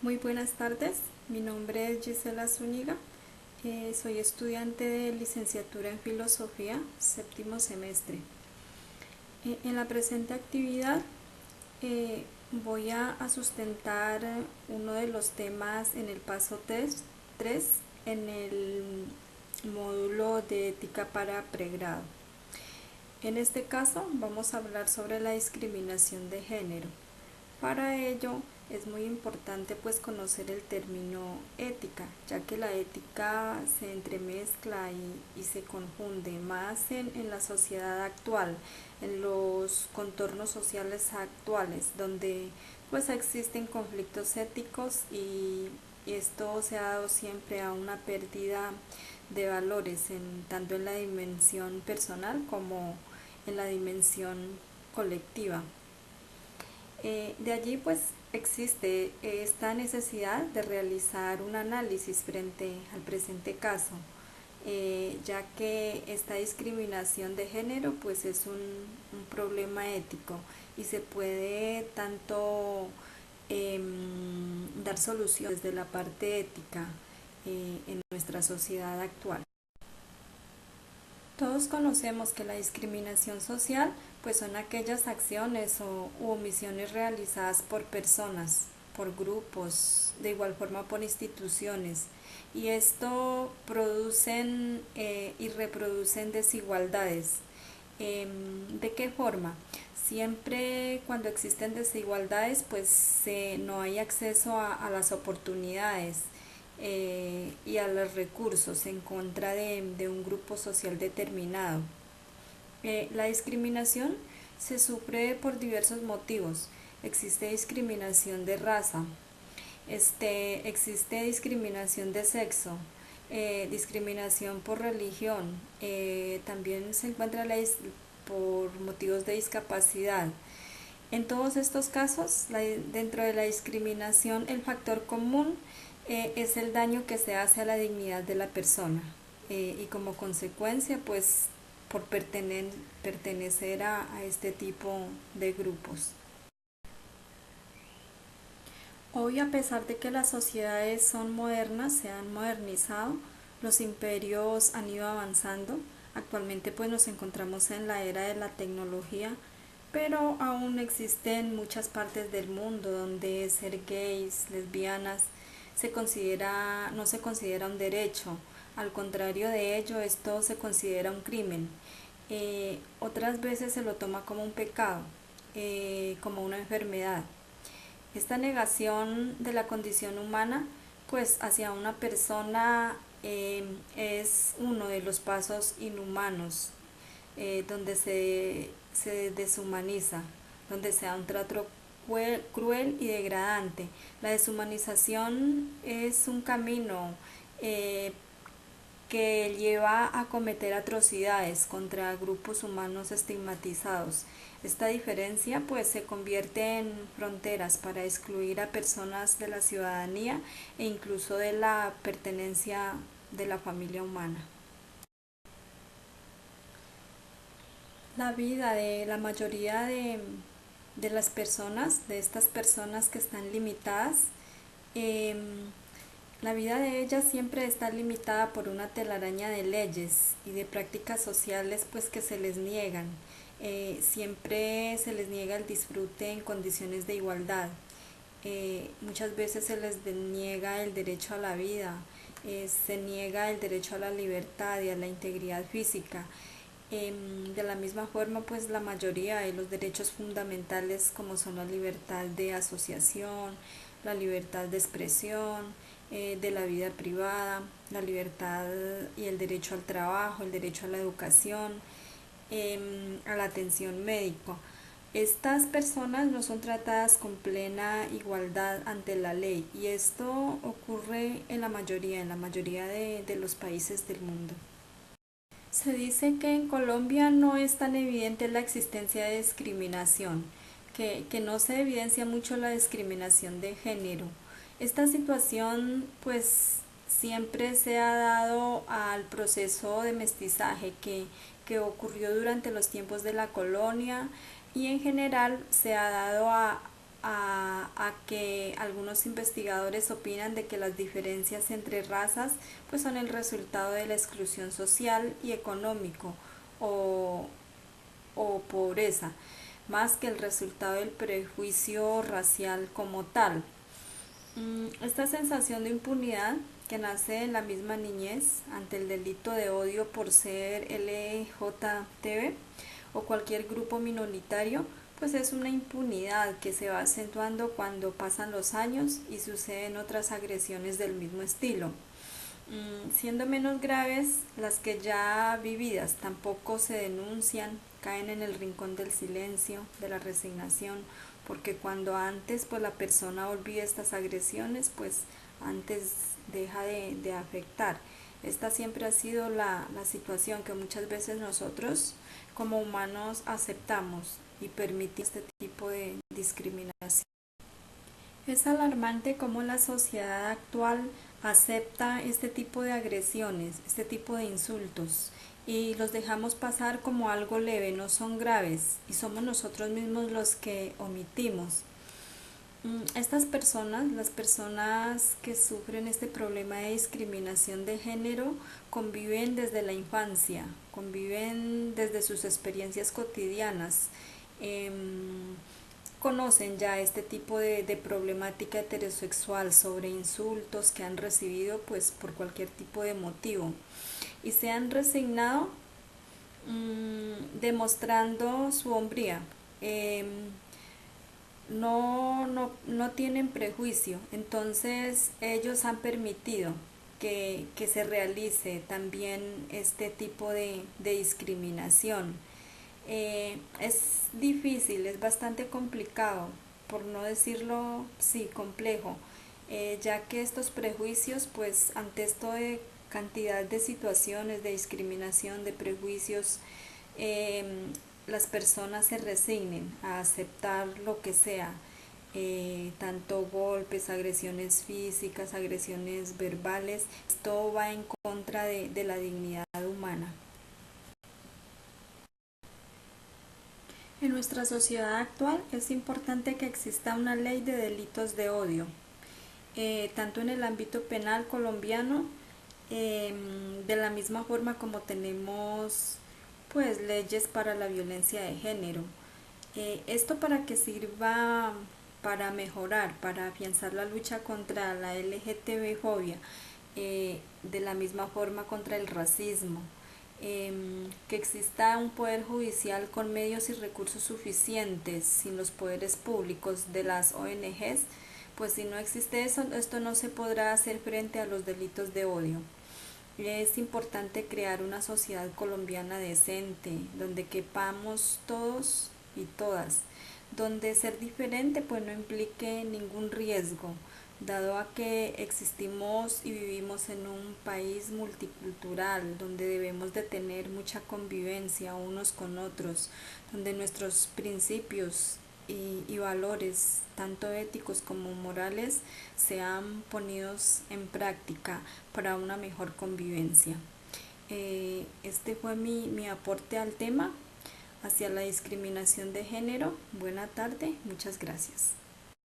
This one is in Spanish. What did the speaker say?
Muy buenas tardes, mi nombre es Gisela Zúñiga, soy estudiante de licenciatura en Filosofía, séptimo semestre. En la presente actividad voy a sustentar uno de los temas en el paso 3 en el módulo de ética para pregrado. En este caso vamos a hablar sobre la discriminación de género. Para ello es muy importante pues conocer el término ética, ya que la ética se entremezcla y se confunde más en la sociedad actual, en los contornos sociales actuales, donde pues existen conflictos éticos y esto se ha dado siempre a una pérdida de valores tanto en la dimensión personal como en la dimensión colectiva. De allí pues existe esta necesidad de realizar un análisis frente al presente caso, ya que esta discriminación de género pues es un problema ético y se puede tanto dar soluciones desde la parte ética en nuestra sociedad actual. Todos conocemos que la discriminación social pues son aquellas acciones u omisiones realizadas por personas, por grupos, de igual forma por instituciones, y esto producen y reproducen desigualdades. ¿De qué forma? Siempre cuando existen desigualdades pues no hay acceso a las oportunidades y a los recursos en contra de un grupo social determinado. La discriminación se sufre por diversos motivos. Existe discriminación de raza, existe discriminación de sexo, discriminación por religión, también se encuentra por motivos de discapacidad. En todos estos casos, dentro de la discriminación, el factor común es el daño que se hace a la dignidad de la persona y como consecuencia, pues, por pertenecer a este tipo de grupos. Hoy, a pesar de que las sociedades son modernas, se han modernizado, los imperios han ido avanzando. Actualmente pues nos encontramos en la era de la tecnología, pero aún existen muchas partes del mundo donde ser gays, lesbianas, no se considera un derecho. Al contrario de ello, esto se considera un crimen. Otras veces se lo toma como un pecado, como una enfermedad. Esta negación de la condición humana pues hacia una persona es uno de los pasos inhumanos donde se deshumaniza, donde se da un trato cruel y degradante. La deshumanización es un camino que lleva a cometer atrocidades contra grupos humanos estigmatizados. Esta diferencia pues se convierte en fronteras para excluir a personas de la ciudadanía e incluso de la pertenencia de la familia humana. La vida de la mayoría de las personas, de estas personas que están limitadas, eh, la vida de ellas siempre está limitada por una telaraña de leyes y de prácticas sociales pues que se les niegan. Siempre se les niega el disfrute en condiciones de igualdad. Muchas veces se les niega el derecho a la vida, se niega el derecho a la libertad y a la integridad física. De la misma forma, pues la mayoría de los derechos fundamentales como son la libertad de asociación, la libertad de expresión, de la vida privada, la libertad y el derecho al trabajo, el derecho a la educación, a la atención médica. Estas personas no son tratadas con plena igualdad ante la ley y esto ocurre en la mayoría de los países del mundo. Se dice que en Colombia no es tan evidente la existencia de discriminación, que no se evidencia mucho la discriminación de género. Esta situación pues siempre se ha dado al proceso de mestizaje que ocurrió durante los tiempos de la colonia y en general se ha dado a que algunos investigadores opinan de que las diferencias entre razas pues son el resultado de la exclusión social y económico o, o pobreza, más que el resultado del prejuicio racial como tal. Esta sensación de impunidad que nace en la misma niñez ante el delito de odio por ser LGTB o cualquier grupo minoritario, pues es una impunidad que se va acentuando cuando pasan los años y suceden otras agresiones del mismo estilo. Siendo menos graves las que ya vividas, tampoco se denuncian, caen en el rincón del silencio, de la resignación, porque cuando antes pues la persona olvida estas agresiones, pues antes deja de afectar. Esta siempre ha sido la situación que muchas veces nosotros como humanos aceptamos y permitimos este tipo de discriminación. Es alarmante cómo la sociedad actual acepta este tipo de agresiones, este tipo de insultos y los dejamos pasar como algo leve, no son graves y somos nosotros mismos los que omitimos. Estas personas, las personas que sufren este problema de discriminación de género, conviven desde la infancia, conviven desde sus experiencias cotidianas. Conocen ya este tipo de problemática heterosexual sobre insultos que han recibido pues por cualquier tipo de motivo y se han resignado demostrando su hombría. No tienen prejuicio, entonces ellos han permitido que se realice también este tipo de discriminación. Es difícil, es bastante complicado, por no decirlo, sí, complejo, ya que estos prejuicios, pues ante esto de cantidad de situaciones de discriminación, de prejuicios, eh, las personas se resignen a aceptar lo que sea, tanto golpes, agresiones físicas, agresiones verbales, esto va en contra de la dignidad humana. En nuestra sociedad actual es importante que exista una ley de delitos de odio, tanto en el ámbito penal colombiano, de la misma forma como tenemos pues leyes para la violencia de género. Esto para que sirva para mejorar, para afianzar la lucha contra la LGTB fobia, de la misma forma contra el racismo, que exista un poder judicial con medios y recursos suficientes, sin los poderes públicos de las ONGs, pues si no existe eso, esto no se podrá hacer frente a los delitos de odio. Es importante crear una sociedad colombiana decente, donde quepamos todos y todas, donde ser diferente pues no implique ningún riesgo, dado a que existimos y vivimos en un país multicultural, donde debemos de tener mucha convivencia unos con otros, donde nuestros principios y valores, tanto éticos como morales, sean ponidos en práctica para una mejor convivencia. Este fue mi aporte al tema hacia la discriminación de género. Buena tarde, muchas gracias.